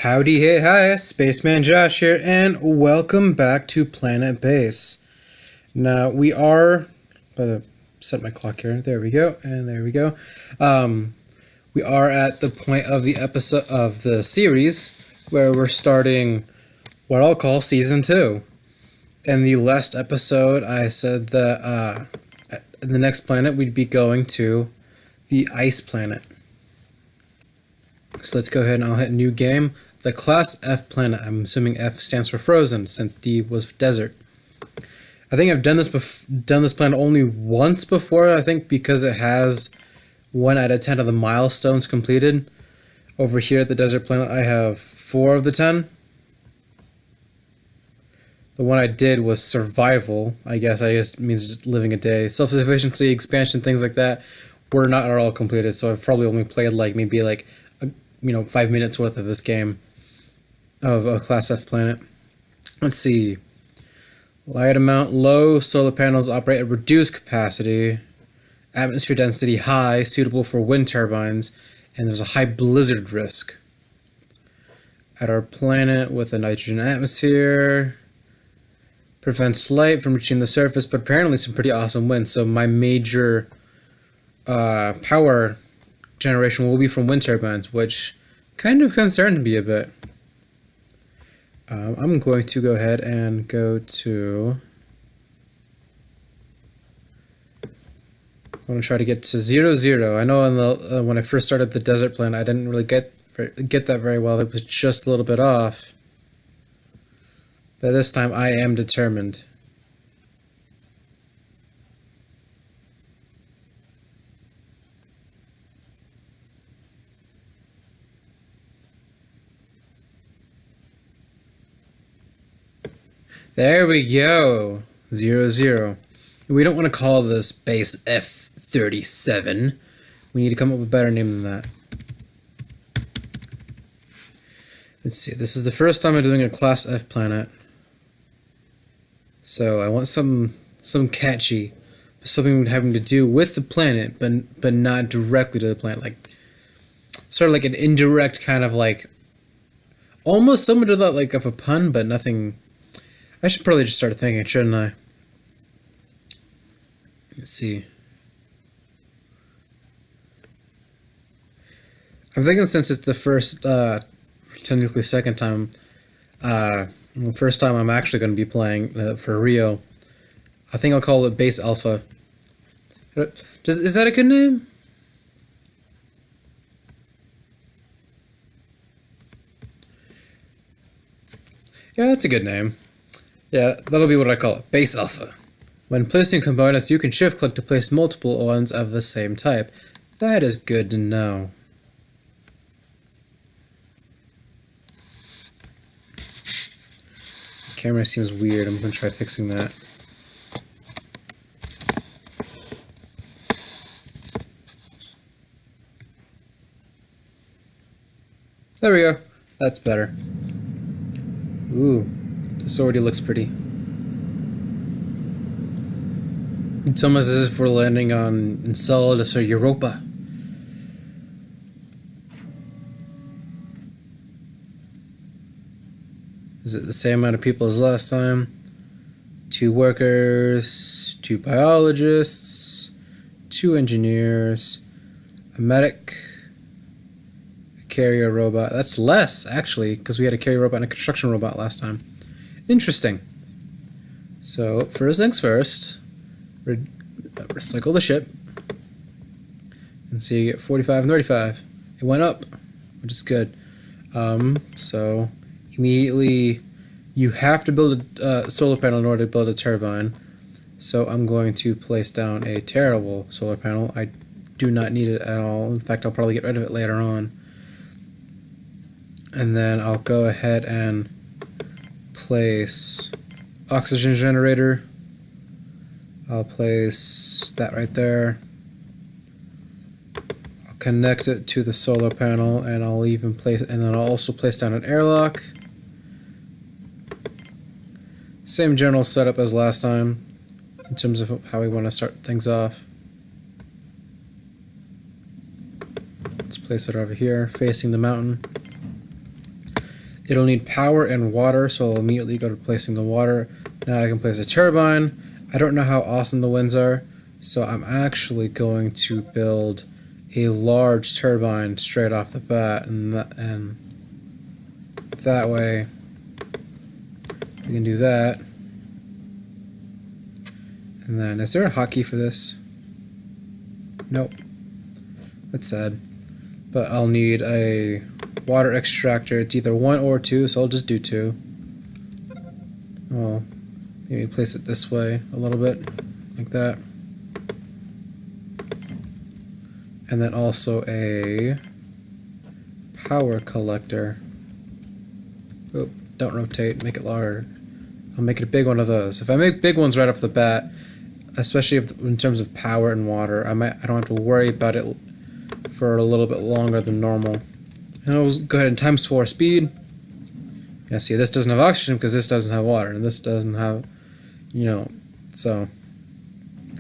Howdy, hey, hi, Spaceman Josh here, and welcome back to Planetbase. Now, we are, set my clock here, there we go, and there we go. We are at the point of the episode of the series where we're starting what I'll call Season 2. In the last episode, I said that in the next planet, we'd be going to the ice planet. So let's go ahead and I'll hit new game. The Class F planet. I'm assuming F stands for frozen, since D was desert. I think I've done this planet only once before. I think because it has 1 out of 10 of the milestones completed. Over here at the desert planet, I have 4 of the 10. The one I did was survival. I guess means just living a day. Self-sufficiency, expansion, things like that were not at all completed. So I've probably only played maybe 5 minutes worth of this game of a Class F planet. Let's see. Light amount low, solar panels operate at reduced capacity, atmosphere density high, suitable for wind turbines, and there's a high blizzard risk. At our planet with a nitrogen atmosphere, prevents light from reaching the surface, but apparently some pretty awesome winds. So my major power generation will be from wind turbines, which kind of concerns me a bit. I'm going to go ahead and go to... I want to try to get to 0, 0. I know in the when I first started the desert planet, I didn't really get that very well. It was just a little bit off. But this time, I am determined. There we go. 0, 0. We don't want to call this base F-37. We need to come up with a better name than that. Let's see. This is the first time I'm doing a Class F planet. So I want something catchy. Something having to do with the planet, but not directly to the planet. Sort of like an indirect kind of almost similar to that of a pun, but nothing... I should probably just start thinking, shouldn't I? Let's see. I'm thinking since it's the first, technically second time, first time I'm actually going to be playing for Rio, I think I'll call it Base Alpha. Is that a good name? Yeah, that's a good name. Yeah, that'll be what I call it, Base Alpha. When placing components, you can shift-click to place multiple ones of the same type. That is good to know. The camera seems weird. I'm going to try fixing that. There we go. That's better. Ooh. This already looks pretty. It's almost as if we're landing on Enceladus or Europa. Is it the same amount of people as last time? 2 workers, 2 biologists, 2 engineers, a medic, a carrier robot. That's less, actually, because we had a carrier robot and a construction robot last time. Interesting. So, first things first, recycle the ship. And so you get 45 and 35. It went up, which is good. So, immediately, you have to build a solar panel in order to build a turbine. So, I'm going to place down a terrible solar panel. I do not need it at all. In fact, I'll probably get rid of it later on. And then I'll go ahead and place oxygen generator. I'll place that right there. I'll connect it to the solar panel, and I'll even place, and then I'll also place down an airlock. Same general setup as last time in terms of how we want to start things off. place it over here, facing the mountain. It'll need power and water, so I'll immediately go to placing the water. Now I can place a turbine. I don't know how awesome the winds are, so I'm actually going to build a large turbine straight off the bat, and that way we can do that. And then, is there a hotkey for this? Nope. That's sad. But I'll need a water extractor. It's either 1 or 2, so I'll just do 2. I'll maybe place it this way a little bit, like that. And then also a power collector. Oop, don't rotate, make it larger. I'll make it a big one of those. If I make big ones right off the bat, especially in terms of power and water, I don't have to worry about it for a little bit longer than normal. And I'll go ahead and times 4 speed. Yeah, see, this doesn't have oxygen because this doesn't have water, and this doesn't have, you know, so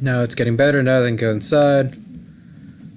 now it's getting better. Now I can go inside.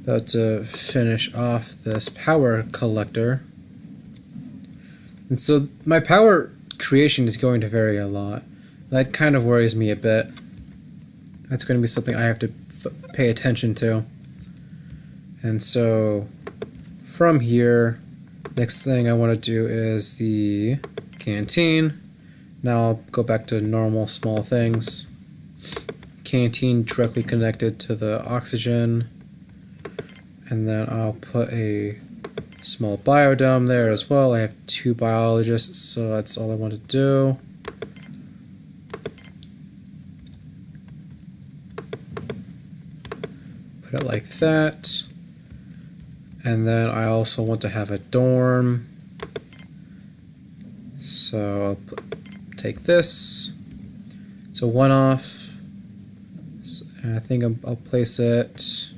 About to finish off this power collector. And so my power creation is going to vary a lot. That kind of worries me a bit. That's going to be something I have to pay attention to. And so from here, next thing I want to do is the canteen. Now I'll go back to normal small things. Canteen directly connected to the oxygen. And then I'll put a small biodome there as well. I have 2 biologists, so that's all I want to do. Put it like that. And then I also want to have a dorm. So I'll take this. So 1 off. And I think I'll place it.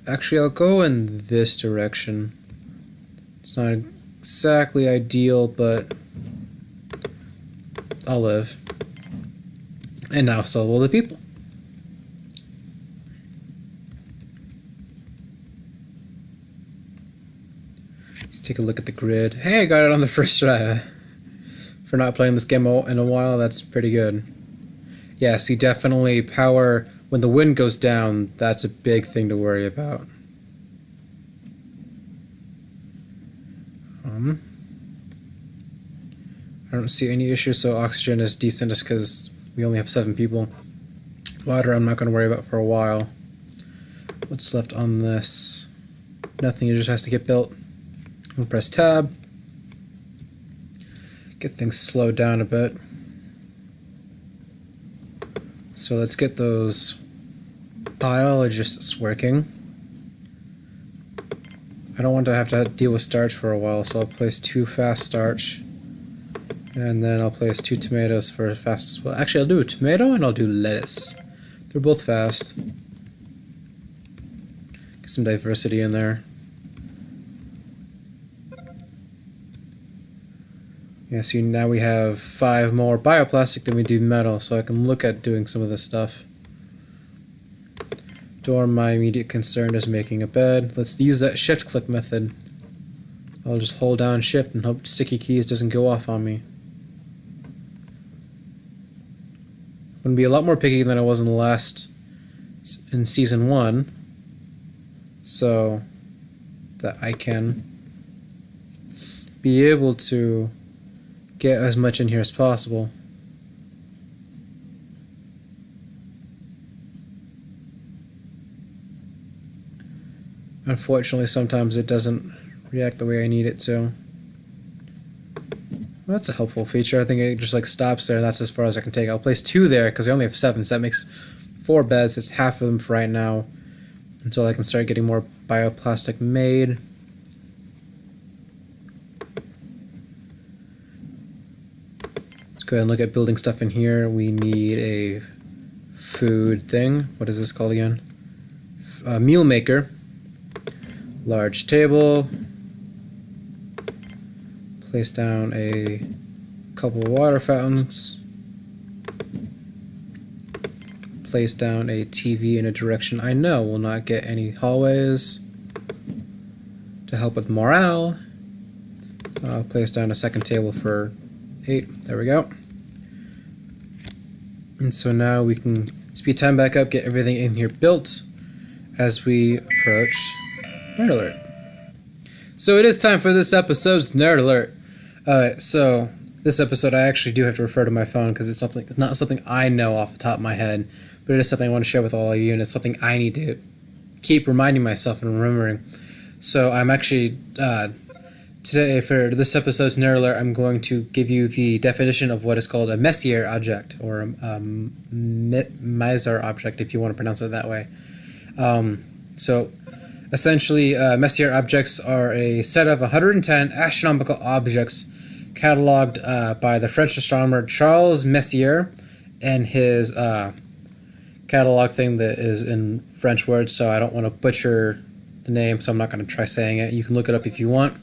Actually, I'll go in this direction. It's not exactly ideal, but I'll live. And now so will the people. Let's take a look at the grid. Hey, I got it on the first try. For not playing this game in a while, that's pretty good. Yeah, see, definitely power. When the wind goes down, that's a big thing to worry about. I don't see any issue, so oxygen is decent just because we only have 7 people. Water I'm not going to worry about for a while. What's left on this? Nothing, it just has to get built. I'm going to press tab. Get things slowed down a bit. So let's get those biologists working. I don't want to have to deal with starch for a while, so I'll place 2 fast starch. And then I'll place 2 tomatoes for fast. Well, actually, I'll do a tomato and I'll do lettuce. They're both fast. Get some diversity in there. Yeah, see, now we have 5 more bioplastic than we do metal, so I can look at doing some of this stuff. Dorm, my immediate concern is making a bed. Let's use that shift click method. I'll just hold down shift and hope sticky keys doesn't go off on me. I'm going to be a lot more picky than I was in season 1, so that I can be able to get as much in here as possible. Unfortunately, sometimes it doesn't react the way I need it to. Well, that's a helpful feature. I think it just like stops there, and that's as far as I can take. I'll place 2 there because I only have 7, so that makes 4 beds. That's half of them for right now, until I can start getting more bioplastic made. Let's go ahead and look at building stuff in here. We need a food thing. What is this called again? A meal maker. Large table. Place down a couple of water fountains. Place down a TV in a direction I know will not get any hallways. to help with morale. I'll place down a second table for 8. There we go. And so now we can speed time back up, get everything in here built as we approach Nerd Alert. So it is time for this episode's Nerd Alert. So this episode I actually do have to refer to my phone because it's not something I know off the top of my head, but it is something I want to share with all of you, and it's something I need to keep reminding myself and remembering. So I'm actually today, for this episode's Nerd Alert, I'm going to give you the definition of what is called a Messier object, or a Messier object, if you want to pronounce it that way. So, essentially, Messier objects are a set of 110 astronomical objects cataloged by the French astronomer Charles Messier, and his catalog thing that is in French words, so I don't want to butcher the name, so I'm not going to try saying it. You can look it up if you want.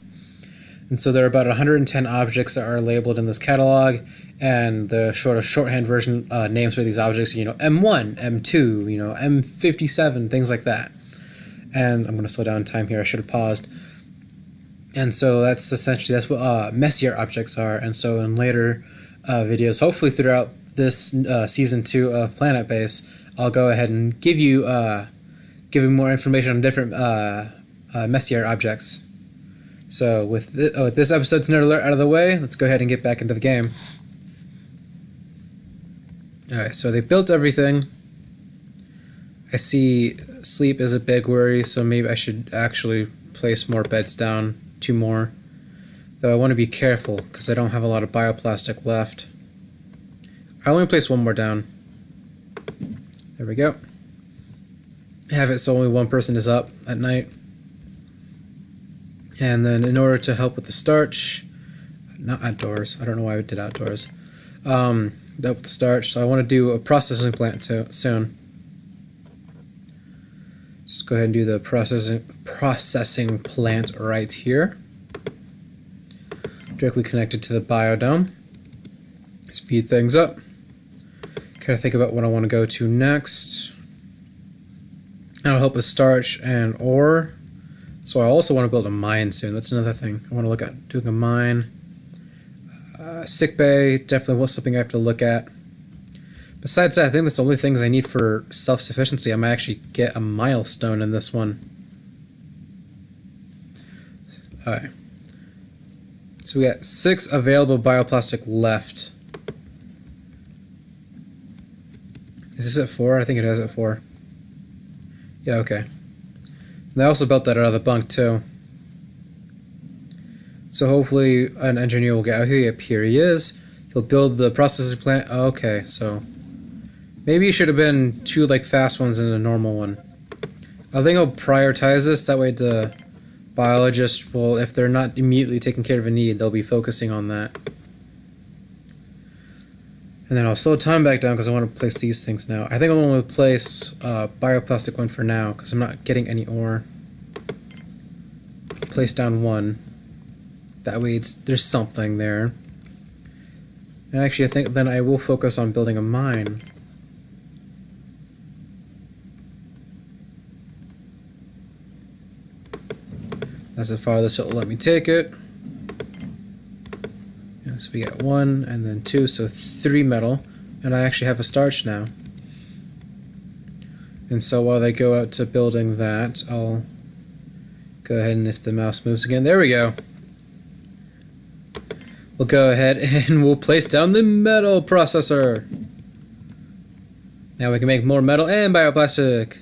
And so there are about 110 objects that are labeled in this catalog, and the shorthand version names for these objects are, M1, M2, M57, things like that. And I'm going to slow down time here. I should have paused. And so that's what Messier objects are. And so in later videos, hopefully throughout this season 2 of Planetbase, I'll go ahead and give you more information on different Messier objects. So with this episode's Nerd Alert out of the way, let's go ahead and get back into the game. Alright, so they built everything. I see sleep is a big worry, so maybe I should actually place more beds down, 2 more. Though I want to be careful, because I don't have a lot of bioplastic left. I only place 1 more down. There we go. Have it so only 1 person is up at night. And then in order to help with the starch, not outdoors, I don't know why I did outdoors, help with the starch, so I want to do a processing plant soon. Just go ahead and do the processing plant right here. Directly connected to the biodome. Speed things up. Kind of think about what I want to go to next. That'll help with starch and ore. So I also want to build a mine soon. That's another thing. I want to look at doing a mine. Sick bay, definitely something I have to look at. Besides that, I think that's the only things I need for self-sufficiency. I might actually get a milestone in this one. Alright. So we got 6 available bioplastic left. Is this at 4? I think it is at 4. Yeah, okay. And I also built that out of the bunk too. So hopefully an engineer will get out here. Yep, here he is. He'll build the processing plant. Okay, so maybe it should have been 2 fast ones and a normal one. I think I'll prioritize this. That way the biologists will, if they're not immediately taking care of a need, they'll be focusing on that. And then I'll slow time back down because I want to place these things now. I think I'm going to place a bioplastic one for now because I'm not getting any ore. Place down 1. That way there's something there. And actually I think then I will focus on building a mine. That's the farthest it'll let me take it. So we got 1 and then 2, so 3 metal, and I actually have a starch now. And so while they go out to building that, I'll go ahead and if the mouse moves again, there we go. We'll go ahead and we'll place down the metal processor. Now we can make more metal and bioplastic.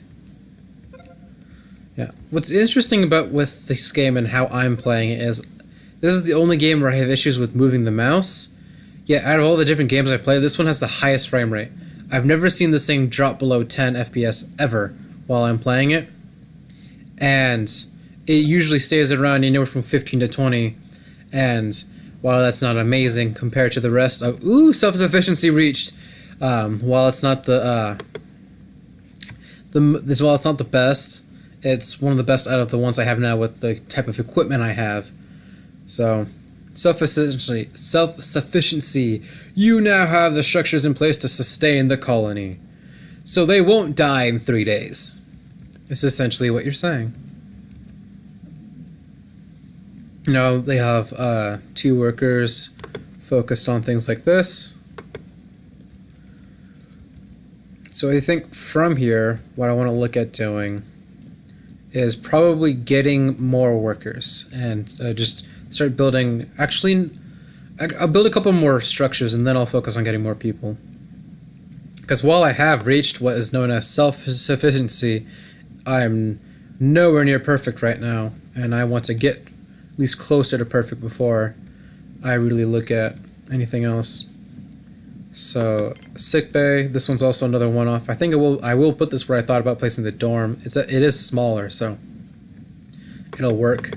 Yeah, what's interesting with this game and how I'm playing it is this is the only game where I have issues with moving the mouse. Yet out of all the different games I play, this one has the highest frame rate. I've never seen this thing drop below 10 FPS ever while I'm playing it. And it usually stays around anywhere from 15 to 20. And while that's not amazing compared to the rest of... Ooh, self-sufficiency reached! While it's not while it's not the best, it's one of the best out of the ones I have now with the type of equipment I have. So, self-sufficiency. You now have the structures in place to sustain the colony. So they won't die in 3 days. It's essentially what you're saying. Now they have 2 workers focused on things like this. So I think from here, what I want to look at doing is probably getting more workers and just start building. Actually, I'll build a couple more structures and then I'll focus on getting more people. Because while I have reached what is known as self-sufficiency, I'm nowhere near perfect right now, and I want to get at least closer to perfect before I really look at anything else. So, sick bay, this one's also another one-off. I think I will put this where I thought about placing the dorm. It's that it is smaller, so it'll work.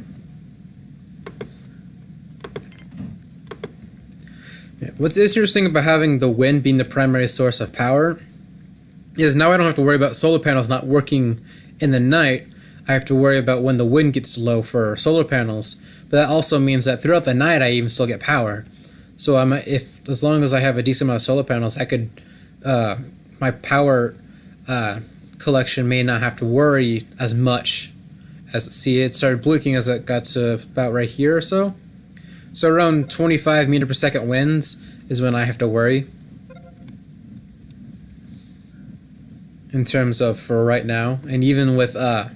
Yeah. What's interesting about having the wind being the primary source of power is now I don't have to worry about solar panels not working in the night. I have to worry about when the wind gets low for solar panels, but that also means that throughout the night I even still get power. So as long as I have a decent amount of solar panels, I could my power collection may not have to worry as much. See, it started blinking as it got to about right here or so. So around 25 meter per second winds is when I have to worry. In terms of for right now, and even with and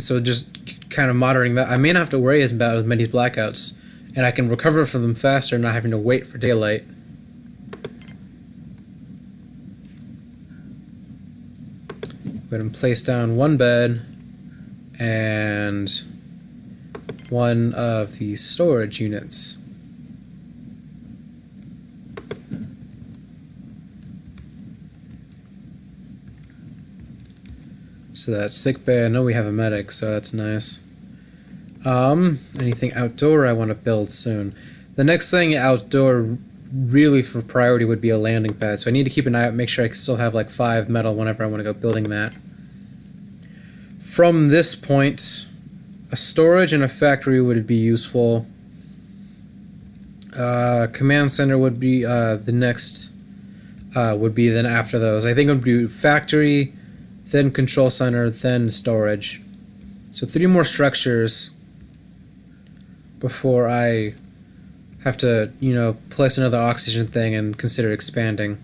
so just kind of monitoring that, I may not have to worry about as many blackouts, and I can recover from them faster, not having to wait for daylight. Go ahead and place down one bed and one of the storage units. So that's sick bay. I know we have a medic, so that's nice. Anything outdoor I want to build soon. The next thing outdoor really for priority would be a landing pad. So I need to keep an eye out, make sure I can still have like 5 metal whenever I want to go building that. From this point, a storage and a factory would be useful. Command center would be the next, would be then after those. I think it would be factory, then control center, then storage. So 3 more structures before I have to, place another oxygen thing and consider expanding.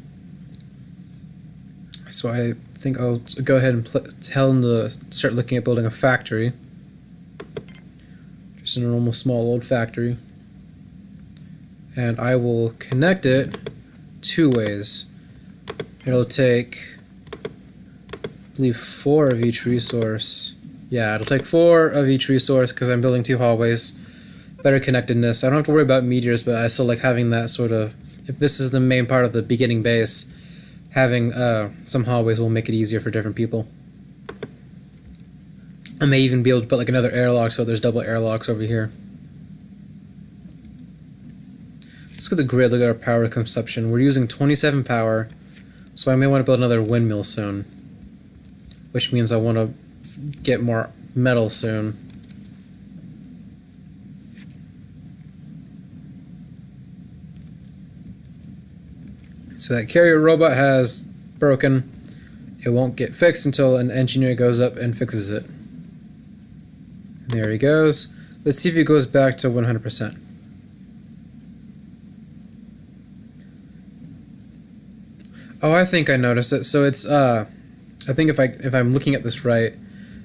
So I think I'll go ahead and tell them to start looking at building a factory. Just a normal small old factory. And I will connect it 2 ways. It'll take, I believe, 4 of each resource. Yeah, it'll take 4 of each resource because I'm building 2 hallways. Better connectedness. I don't have to worry about meteors, but I still like having that sort of, if this is the main part of the beginning base, having some hallways will make it easier for different people. I may even be able to put like another airlock so there's double airlocks over here. Let's get the grid, look at our power consumption. We're using 27 power, so I may want to build another windmill soon. Which means I want to get more metal soon. So that carrier robot has broken. It won't get fixed until an engineer goes up and fixes it. And there he goes. Let's see if he goes back to 100%. Oh, I think I noticed it. So it's I think if I'm looking at this right,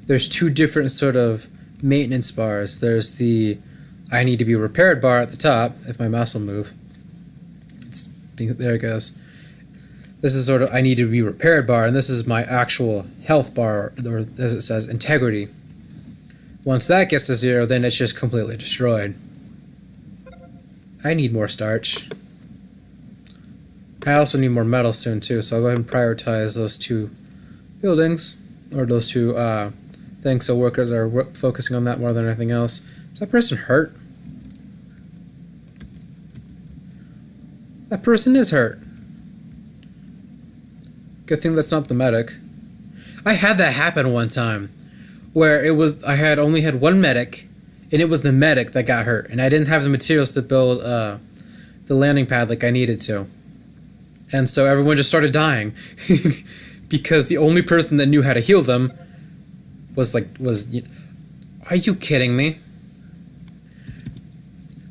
there's 2 different sort of maintenance bars. There's the I need to be repaired bar at the top if my mouse will move. There it goes. This is sort of I need to be repaired bar, and this is my actual health bar, or as it says, integrity. Once that gets to 0, then it's just completely destroyed. I need more starch. I also need more metal soon too, so I'll go ahead and prioritize those 2 buildings, or those 2 things, so workers are focusing on that more than anything else. Is that person hurt? That person is hurt. Good thing that's not the medic. I had that happen one time, where I had only had 1 medic, and it was the medic that got hurt, and I didn't have the materials to build the landing pad like I needed to. And so everyone just started dying because the only person that knew how to heal them was are you kidding me?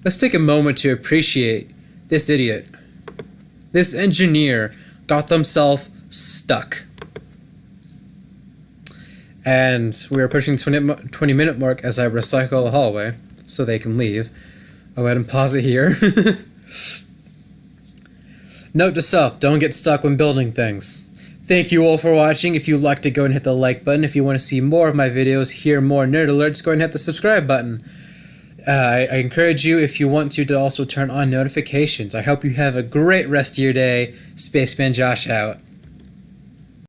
Let's take a moment to appreciate this idiot. This engineer got themselves stuck. And we are pushing 20-minute mark as I recycle the hallway so they can leave. I'll go ahead and pause it here. Note to self, don't get stuck when building things. Thank you all for watching. If you'd like to go and hit the like button. If you want to see more of my videos, hear more nerd alerts, go and hit the subscribe button. I encourage you, if you want to also turn on notifications. I hope you have a great rest of your day. Spaceman Josh out.